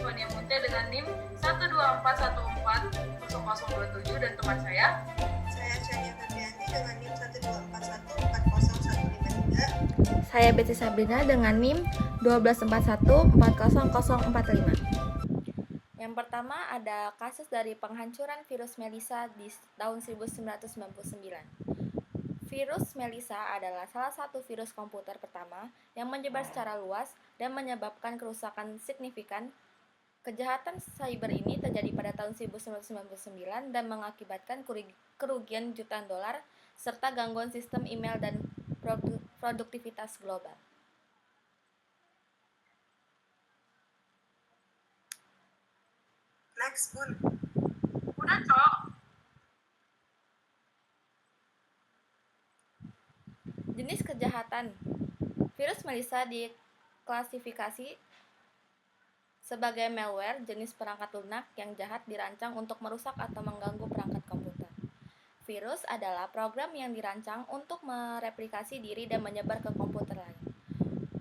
Sonia Munte dengan NIM 124140027 dan teman saya Chania Febrianti dengan NIM 124140153. Saya Betsy Sabrina dengan NIM 124140045. Yang pertama ada kasus dari penghancuran virus Melissa di tahun 1999. Virus Melissa adalah salah satu virus komputer pertama yang menyebar secara luas dan menyebabkan kerusakan signifikan. Kejahatan cyber ini terjadi pada tahun 1999 dan mengakibatkan kerugian jutaan dolar serta gangguan sistem email dan produktivitas global. Next, Bun. udah cok. Jenis kejahatan. Virus Melissa diklasifikasi sebagai malware, jenis perangkat lunak yang jahat dirancang untuk merusak atau mengganggu perangkat komputer. Virus adalah program yang dirancang untuk mereplikasi diri dan menyebar ke komputer lain.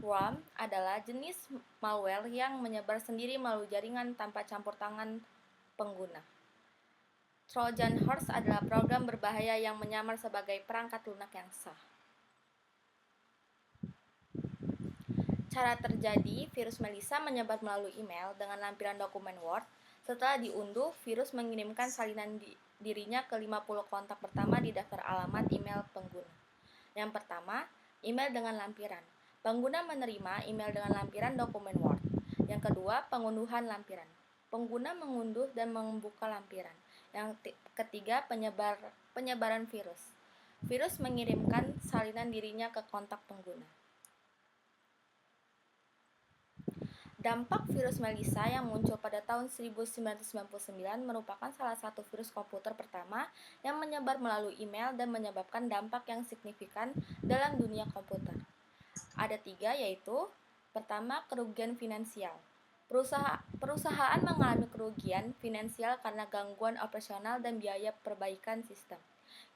Worm adalah jenis malware yang menyebar sendiri melalui jaringan tanpa campur tangan pengguna. Trojan horse adalah program berbahaya yang menyamar sebagai perangkat lunak yang sah. Cara terjadi virus Melissa menyebar melalui email dengan lampiran dokumen Word. Setelah diunduh, virus mengirimkan salinan dirinya ke 50 kontak pertama di daftar alamat email pengguna. Yang pertama, email dengan lampiran. Pengguna menerima email dengan lampiran dokumen Word. Yang kedua, pengunduhan lampiran. Pengguna mengunduh dan membuka lampiran. Yang ketiga, penyebaran virus. Virus mengirimkan salinan dirinya ke kontak pengguna. Dampak virus Melissa yang muncul pada tahun 1999 merupakan salah satu virus komputer pertama yang menyebar melalui email dan menyebabkan dampak yang signifikan dalam dunia komputer. Ada 3, yaitu pertama, kerugian finansial. Perusahaan mengalami kerugian finansial karena gangguan operasional dan biaya perbaikan sistem.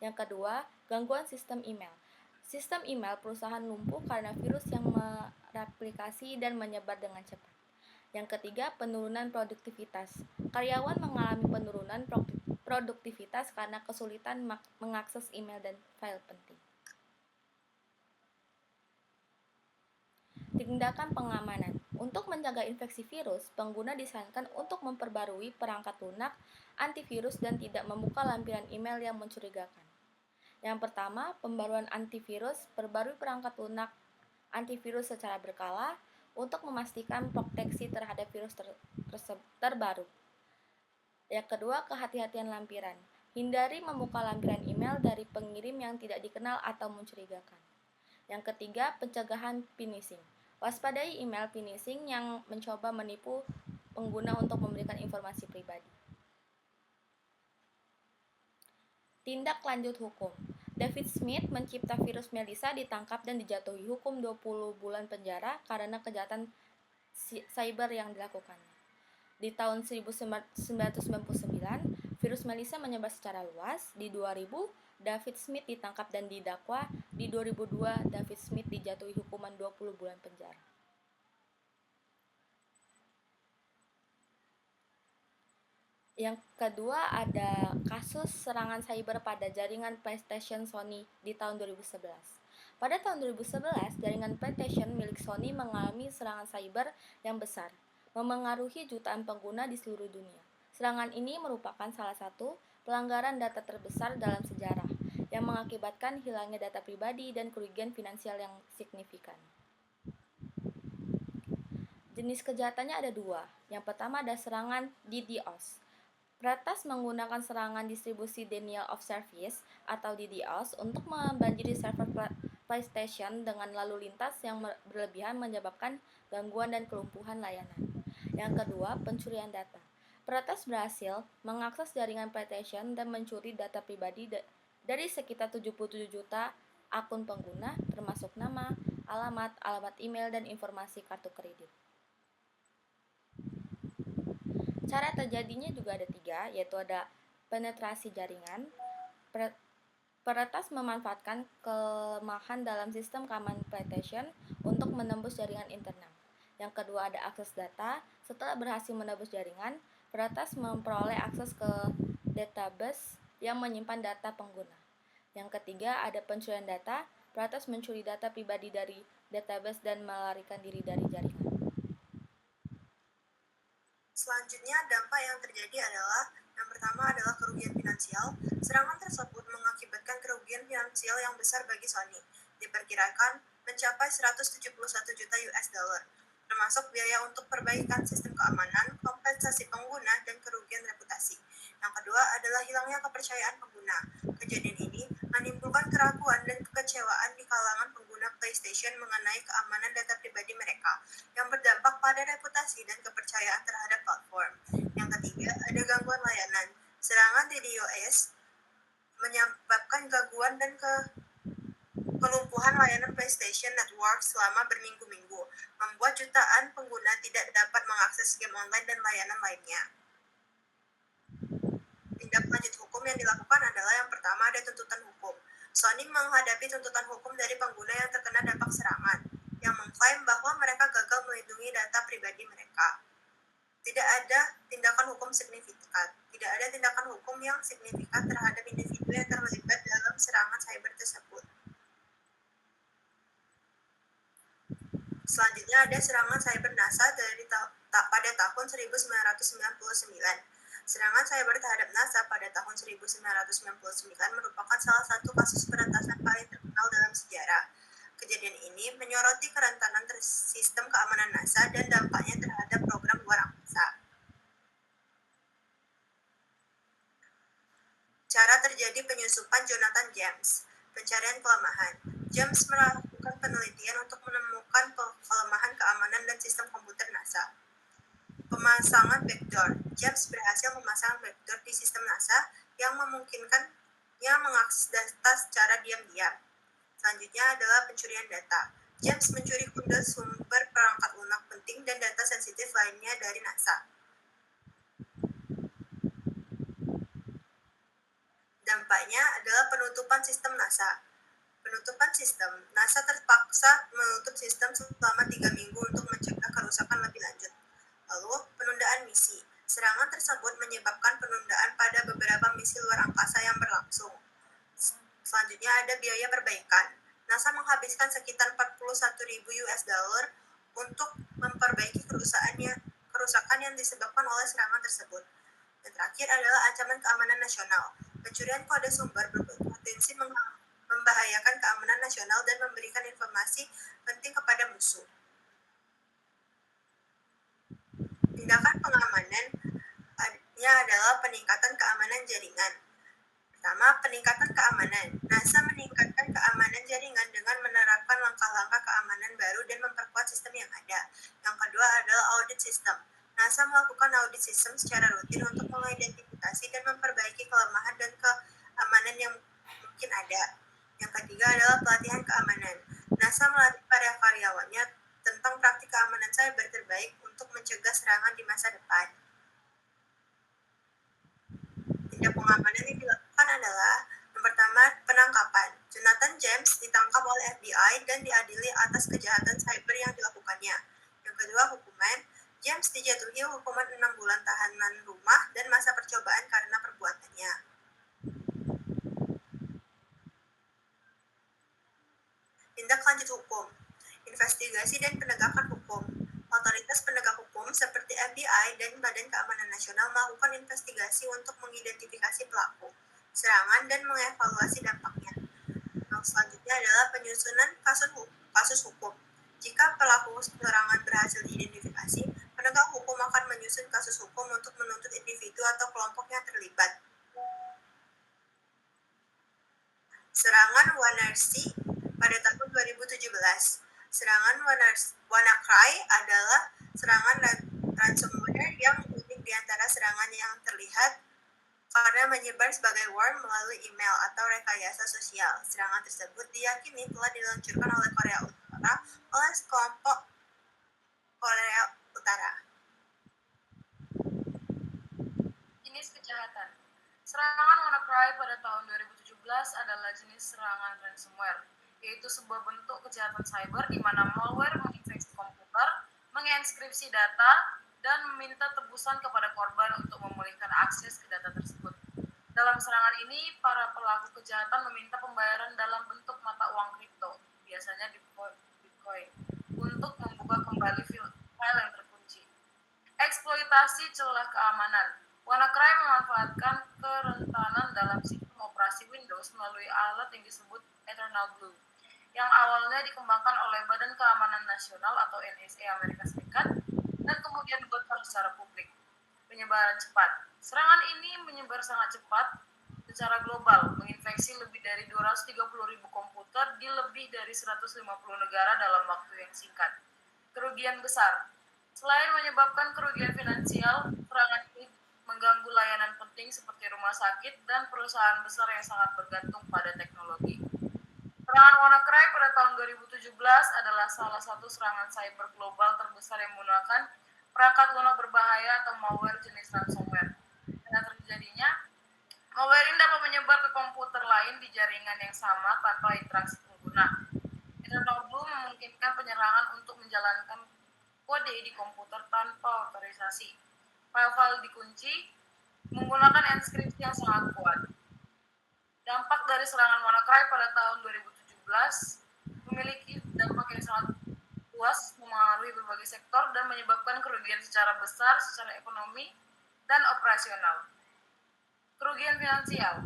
Yang kedua, gangguan sistem email. Sistem email perusahaan lumpuh karena virus yang mereplikasi dan menyebar dengan cepat. Yang ketiga, penurunan produktivitas. Karyawan mengalami penurunan produktivitas karena kesulitan mengakses email dan file penting. Tindakan pengamanan. Untuk menjaga infeksi virus, pengguna disarankan untuk memperbarui perangkat lunak, antivirus, dan tidak membuka lampiran email yang mencurigakan. Yang pertama, pembaruan antivirus. Perbarui perangkat lunak antivirus secara berkala untuk memastikan proteksi terhadap virus terbaru. Yang kedua, kehati-hatian lampiran. Hindari membuka lampiran email dari pengirim yang tidak dikenal atau mencurigakan. Yang ketiga, pencegahan phishing. Waspadai email phishing yang mencoba menipu pengguna untuk memberikan informasi pribadi. Tindak lanjut hukum. David Smith, mencipta virus Melissa, ditangkap dan dijatuhi hukum 20 bulan penjara karena kejahatan cyber yang dilakukannya. Di tahun 1999, virus Melissa menyebar secara luas. Di 2000, David Smith ditangkap dan didakwa. Di 2002, David Smith dijatuhi hukuman 20 bulan penjara. Yang kedua ada kasus serangan cyber pada jaringan PlayStation Sony di tahun 2011. Pada tahun 2011, jaringan PlayStation milik Sony mengalami serangan cyber yang besar, memengaruhi jutaan pengguna di seluruh dunia. Serangan ini merupakan salah satu pelanggaran data terbesar dalam sejarah, yang mengakibatkan hilangnya data pribadi dan kerugian finansial yang signifikan. Jenis kejahatannya ada 2. Yang pertama ada serangan DDoS. Peretas menggunakan serangan distribusi denial of service atau DDoS untuk membanjiri server PlayStation dengan lalu lintas yang berlebihan menyebabkan gangguan dan kelumpuhan layanan. Yang kedua, pencurian data. Peretas berhasil mengakses jaringan PlayStation dan mencuri data pribadi dari sekitar 77 juta akun pengguna, termasuk nama, alamat email, dan informasi kartu kredit. Cara terjadinya juga ada 3, yaitu ada penetrasi jaringan. Peretas memanfaatkan kelemahan dalam sistem keamanan PlayStation untuk menembus jaringan internal. Yang kedua ada akses data. Setelah berhasil menembus jaringan, peretas memperoleh akses ke database yang menyimpan data pengguna. Yang ketiga ada pencurian data. Peretas mencuri data pribadi dari database dan melarikan diri dari jaringan. Selanjutnya, dampak yang terjadi adalah yang pertama adalah kerugian finansial. Serangan tersebut mengakibatkan kerugian finansial yang besar bagi Sony. Diperkirakan mencapai 171 juta US dollar, termasuk biaya untuk perbaikan sistem keamanan, kompensasi pengguna, dan kerugian reputasi. Yang kedua adalah hilangnya kepercayaan pengguna. Kejadian ini menimbulkan keraguan dan kekecewaan di kalangan pengguna PlayStation mengenai keamanan data pribadi mereka, yang berdampak pada reputasi dan kepercayaan terhadap platform. Yang ketiga, ada gangguan layanan. Serangan DDoS menyebabkan gangguan dan kelumpuhan layanan PlayStation Network selama berminggu-minggu, membuat jutaan pengguna tidak dapat mengakses game online dan layanan lainnya. Tindak lanjut hukum yang dilakukan adalah yang pertama ada tuntutan hukum. Sony menghadapi tuntutan hukum dari pengguna yang terkena dampak serangan, yang mengklaim bahwa mereka gagal melindungi data pribadi mereka. Tidak ada tindakan hukum signifikan. Tidak ada tindakan hukum yang signifikan terhadap individu yang terlibat dalam serangan cyber tersebut. Selanjutnya ada serangan cyber NASA pada tahun 1999. Serangan cyber terhadap NASA pada tahun 1999 merupakan salah satu kasus peretasan paling terkenal dalam sejarah. Kejadian ini menyoroti kerentanan sistem keamanan NASA dan dampaknya terhadap program luar angkasa. Cara terjadi penyusupan Jonathan James. Pencarian kelemahan. James melakukan penelitian untuk menemukan kelemahan keamanan dan sistem komputer NASA. Pemasangan backdoor. James berhasil memasang backdoor di sistem NASA yang memungkinkannya mengakses data secara diam-diam. Selanjutnya adalah pencurian data. James mencuri kode sumber perangkat lunak penting dan data sensitif lainnya dari NASA. Dampaknya adalah penutupan sistem NASA. Penutupan sistem, NASA terpaksa menutup sistem selama 3 minggu untuk mencegah kerusakan lebih lanjut. Lalu, penundaan misi. Serangan tersebut menyebabkan penundaan pada beberapa misi luar angkasa yang berlangsung. Selanjutnya ada biaya perbaikan. NASA menghabiskan sekitar 41.000 US dollar untuk memperbaiki kerusakan yang disebabkan oleh serangan tersebut. Dan terakhir adalah ancaman keamanan nasional. Pencurian kode sumber berpotensi membahayakan keamanan nasional dan memberikan informasi penting kepada musuh. Tindakan pengamanannya adalah peningkatan keamanan jaringan. Pertama, peningkatan keamanan. NASA meningkatkan keamanan jaringan dengan menerapkan langkah-langkah keamanan baru dan memperkuat sistem yang ada. Yang kedua adalah audit sistem. NASA melakukan audit sistem secara rutin untuk mengidentifikasi dan memperbaiki kelemahan dan keamanan yang mungkin ada. Yang ketiga adalah pelatihan keamanan. NASA melatih para karyawannya tentang praktik keamanan cyber terbaik untuk mencegah serangan di masa depan. Tindak pengamanan yang dilakukan adalah yang pertama, penangkapan. Jonathan James ditangkap oleh FBI dan diadili atas kejahatan cyber yang dilakukannya. Yang kedua, hukuman. James dijatuhi hukuman 6 bulan tahanan rumah dan masa percobaan karena perbuatannya. Tindak lanjut hukum. Investigasi dan penegakan hukum. Otoritas penegak hukum seperti FBI dan Badan Keamanan Nasional melakukan investigasi untuk mengidentifikasi pelaku serangan dan mengevaluasi dampaknya. Yang selanjutnya adalah penyusunan kasus hukum. Jika pelaku serangan berhasil diidentifikasi, penegak hukum akan menyusun kasus hukum untuk menuntut individu atau kelompok yang terlibat. Serangan WannaCry pada tahun 2017. Serangan WannaCry adalah serangan ransomware yang unik di antara serangan yang terlihat karena menyebar sebagai worm melalui email atau rekayasa sosial. Serangan tersebut diyakini telah diluncurkan oleh Korea Utara oleh sekelompok Korea Utara. Jenis kejahatan. Serangan WannaCry pada tahun 2017 adalah jenis serangan ransomware, yaitu sebuah bentuk kejahatan cyber di mana malware menginfeksi komputer, menginskripsi data, dan meminta tebusan kepada korban untuk memulihkan akses ke data tersebut. Dalam serangan ini, para pelaku kejahatan meminta pembayaran dalam bentuk mata uang kripto, biasanya Bitcoin, untuk membuka kembali file yang terkunci. Eksploitasi celah keamanan. WannaCry memanfaatkan kerentanan dalam sistem operasi Windows melalui alat yang disebut Eternal Blue, yang awalnya dikembangkan oleh Badan Keamanan Nasional atau NSA Amerika Serikat dan kemudian bocor secara publik. Penyebaran cepat. Serangan ini menyebar sangat cepat secara global, menginfeksi lebih dari 230.000 komputer di lebih dari 150 negara dalam waktu yang singkat. Kerugian besar. Selain menyebabkan kerugian finansial, serangan ini mengganggu layanan penting seperti rumah sakit dan perusahaan besar yang sangat bergantung pada teknologi. Serangan WannaCry pada tahun 2017 adalah salah satu serangan cyber global terbesar yang menggunakan perangkat lunak berbahaya atau malware jenis ransomware. Karena terjadinya, malware ini dapat menyebar ke komputer lain di jaringan yang sama tanpa interaksi pengguna. Eternal Blue memungkinkan penyerangan untuk menjalankan kode di komputer tanpa otorisasi. File-file dikunci menggunakan enkripsi yang sangat kuat. Dampak dari serangan WannaCry pada tahun 2017 memiliki dampak yang sangat luas, memengaruhi berbagai sektor dan menyebabkan kerugian secara besar secara ekonomi dan operasional. Kerugian finansial.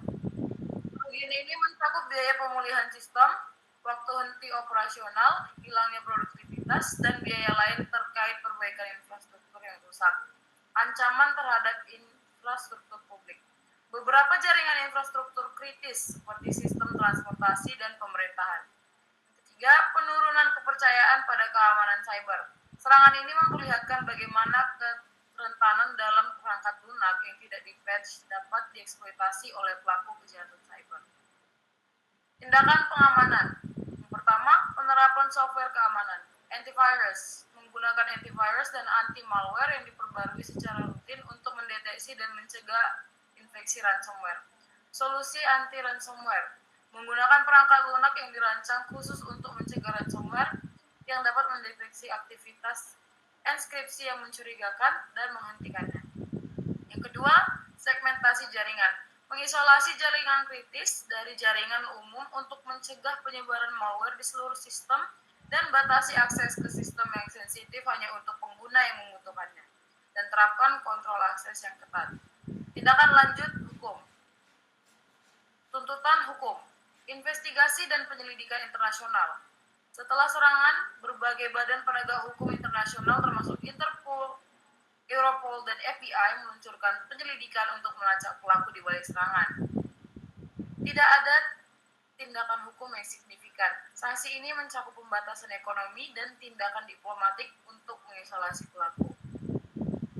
Kerugian ini mencakup biaya pemulihan sistem, waktu henti operasional, hilangnya produktivitas, dan biaya lain terkait perbaikan infrastruktur yang rusak. Ancaman terhadap infrastruktur publik. Beberapa jaringan infrastruktur kritis seperti sistem transportasi dan pemerintahan. Ketiga, penurunan kepercayaan pada keamanan cyber. Serangan ini memperlihatkan bagaimana kerentanan dalam perangkat lunak yang tidak di-patch dapat dieksploitasi oleh pelaku kejahatan cyber. Tindakan pengamanan. Yang pertama, penerapan software keamanan. Antivirus. Menggunakan antivirus dan anti-malware yang diperbarui secara rutin untuk mendeteksi dan mencegah infeksi ransomware. Solusi anti-ransomware. Menggunakan perangkat lunak yang dirancang khusus untuk mencegah ransomware yang dapat mendeteksi aktivitas enskripsi yang mencurigakan dan menghentikannya. Yang kedua, segmentasi jaringan. Mengisolasi jaringan kritis dari jaringan umum untuk mencegah penyebaran malware di seluruh sistem dan batasi akses ke sistem yang sensitif hanya untuk pengguna yang membutuhkannya. Dan terapkan kontrol akses yang ketat. Tindakan lanjut hukum. Tuntutan hukum. Investigasi dan penyelidikan internasional. Setelah serangan, berbagai badan penegak hukum internasional termasuk Interpol, Europol, dan FBI meluncurkan penyelidikan untuk melacak pelaku di balik serangan. Tidak ada tindakan hukum yang signifikan. Sanksi ini mencakup pembatasan ekonomi dan tindakan diplomatik untuk mengisolasi pelaku.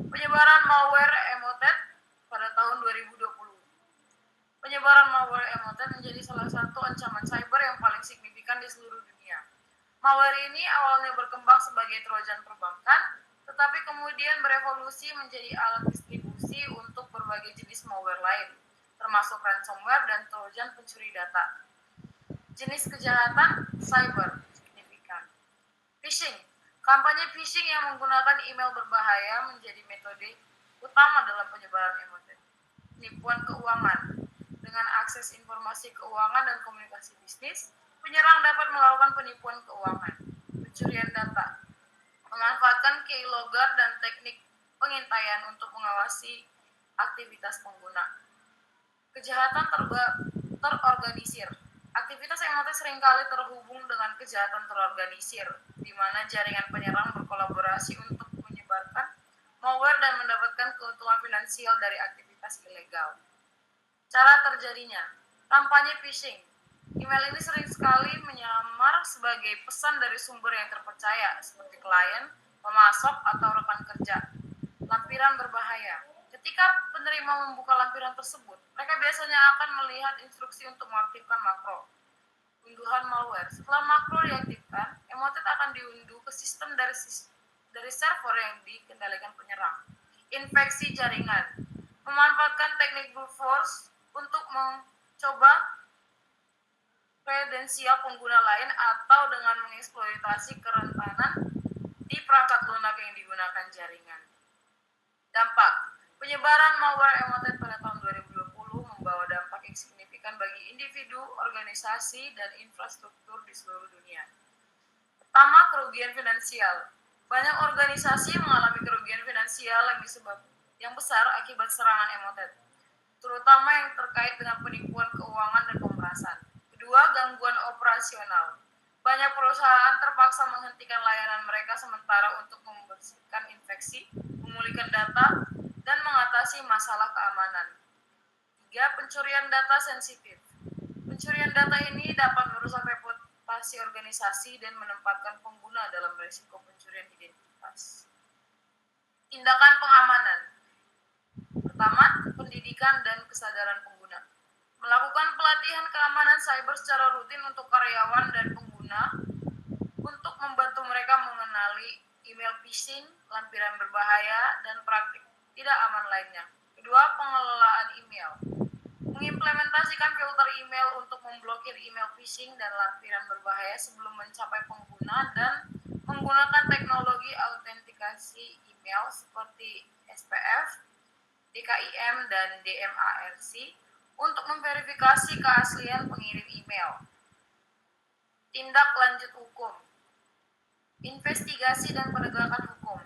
Penyebaran malware Emotet pada tahun 2020. Penyebaran malware Emotet menjadi salah satu ancaman cyber yang paling signifikan di seluruh dunia. Malware ini awalnya berkembang sebagai trojan perbankan, tetapi kemudian berevolusi menjadi alat distribusi untuk berbagai jenis malware lain, termasuk ransomware dan trojan pencuri data. Jenis kejahatan cyber signifikan. Phishing. Kampanye phishing yang menggunakan email berbahaya menjadi metode utama dalam penyebaran emotet. Penipuan keuangan. Dengan akses informasi keuangan dan komunikasi bisnis, penyerang dapat melakukan penipuan keuangan. Pencurian data. Memanfaatkan keylogger dan teknik pengintaian untuk mengawasi aktivitas pengguna. Kejahatan terorganisir. Aktivitas emotet seringkali terhubung dengan kejahatan terorganisir, di mana jaringan penyerang berkolaborasi untuk menyebarkan malware dan mendapatkan keuntungan finansial dari aktivitas ilegal. Cara terjadinya, kampanye phishing. Email ini sering sekali menyamar sebagai pesan dari sumber yang terpercaya, seperti klien, pemasok, atau rekan kerja. Lampiran berbahaya. Ketika penerima membuka lampiran tersebut, mereka biasanya akan melihat instruksi untuk mengaktifkan makro. Unduhan malware. Setelah makro diaktifkan, emotet akan diunduh ke sistem dari server yang dikendalikan penyerang. Infeksi jaringan. Memanfaatkan teknik brute force untuk mencoba kredensial pengguna lain atau dengan mengeksploitasi kerentanan di perangkat lunak yang digunakan jaringan. Dampak: penyebaran malware emotet pada tahun 2020 membawa dampak yang signifikan bagi individu, organisasi, dan infrastruktur di seluruh dunia. Pertama, kerugian finansial. Banyak organisasi mengalami kerugian finansial yang besar akibat serangan emotet, terutama yang terkait dengan penipuan keuangan dan pemerasan. Kedua, gangguan operasional. Banyak perusahaan terpaksa menghentikan layanan mereka sementara untuk membersihkan infeksi, memulihkan data, dan mengatasi masalah keamanan. Tiga, pencurian data sensitif. Pencurian data ini dapat merusak reputasi organisasi dan menempatkan pengguna dalam risiko pencurian identitas. Tindakan pengamanan. Pertama, pendidikan dan kesadaran pengguna. Melakukan pelatihan keamanan cyber secara rutin untuk karyawan dan pengguna untuk membantu mereka mengenali email phishing, lampiran berbahaya, dan praktik tidak aman lainnya. Kedua, pengelolaan email. Mengimplementasikan filter email untuk memblokir email phishing dan lampiran berbahaya sebelum mencapai pengguna dan menggunakan teknologi autentikasi email seperti SPF, DKIM, dan DMARC untuk memverifikasi keaslian pengirim email. Tindak lanjut hukum. Investigasi dan penegakan hukum.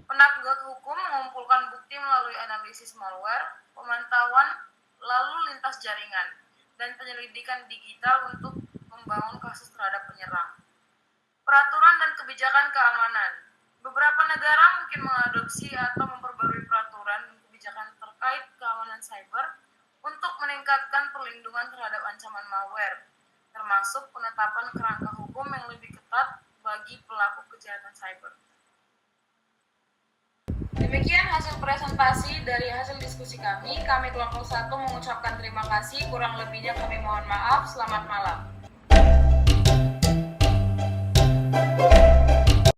Penegak hukum mengumpulkan bukti melalui analisis malware, pemantauan lalu lintas jaringan, dan penyelidikan digital untuk membangun kasus terhadap penyerang. Peraturan dan kebijakan keamanan. Beberapa negara mungkin mengadopsi atau memperbarui peraturan dan kebijakan terkait keamanan cyber untuk meningkatkan perlindungan terhadap ancaman malware, termasuk penetapan kerangka hukum yang lebih ketat bagi pelaku kejahatan cyber. Demikian hasil presentasi dari hasil diskusi kami. Kami kelompok 1 mengucapkan terima kasih. Kurang lebihnya kami mohon maaf. Selamat malam.